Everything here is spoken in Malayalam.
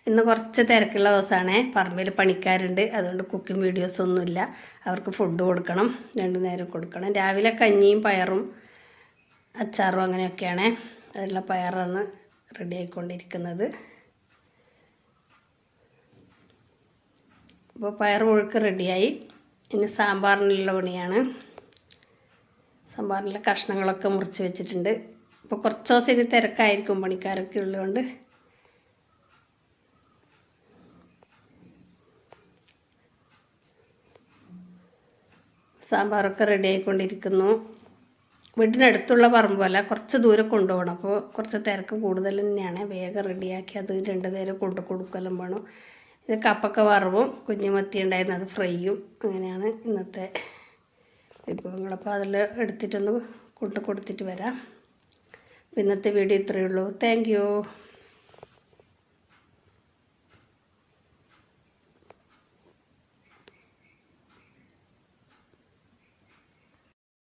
ഇന്ന് കുറച്ച് തിരക്കുള്ള ദിവസമാണ്. പറമ്പിൽ പണിക്കാരുണ്ട്, അതുകൊണ്ട് കുക്കിംഗ് വീഡിയോസൊന്നുമില്ല. അവർക്ക് ഫുഡ് കൊടുക്കണം, 2 നേരം കൊടുക്കണം. രാവിലെ കഞ്ഞിയും പയറും അച്ചാറും അങ്ങനെയൊക്കെയാണ്. അതിലുള്ള പയറാണ് റെഡി ആയിക്കൊണ്ടിരിക്കുന്നത്. അപ്പോൾ പയർ മുഴുക്ക് റെഡിയായി. ഇനി സാമ്പാറിനുള്ള പണിയാണ്. സാമ്പാറിലെ കഷ്ണങ്ങളൊക്കെ മുറിച്ച് വെച്ചിട്ടുണ്ട്. ഇപ്പോൾ കുറച്ച് ദിവസം ഇനി തിരക്കായിരിക്കും, പണിക്കാരൊക്കെ ഉള്ളതുകൊണ്ട്. സാമ്പാറൊക്കെ റെഡി ആയിക്കൊണ്ടിരിക്കുന്നു. വീട്ടിനടുത്തുള്ള പറമ്പല്ല, കുറച്ച് ദൂരെ കൊണ്ടുപോകണം. അപ്പോൾ കുറച്ച് തിരക്ക് കൂടുതൽ തന്നെയാണ്. വേഗം റെഡിയാക്കി അത് 2 നേരം കൊണ്ടു കൊടുക്കലും വേണം. ഇത് കപ്പൊക്കെ വറവും കുഞ്ഞുമത്തി ഉണ്ടായിരുന്നു, അത് ഫ്രൈയും. അങ്ങനെയാണ് ഇന്നത്തെ വിഭവങ്ങൾ. അപ്പോൾ അതിൽ എടുത്തിട്ടൊന്ന് കൊണ്ടു കൊടുത്തിട്ട് വരാം. ഇന്നത്തെ വീഡിയോ ഇത്രയേ ഉള്ളൂ. Thank you.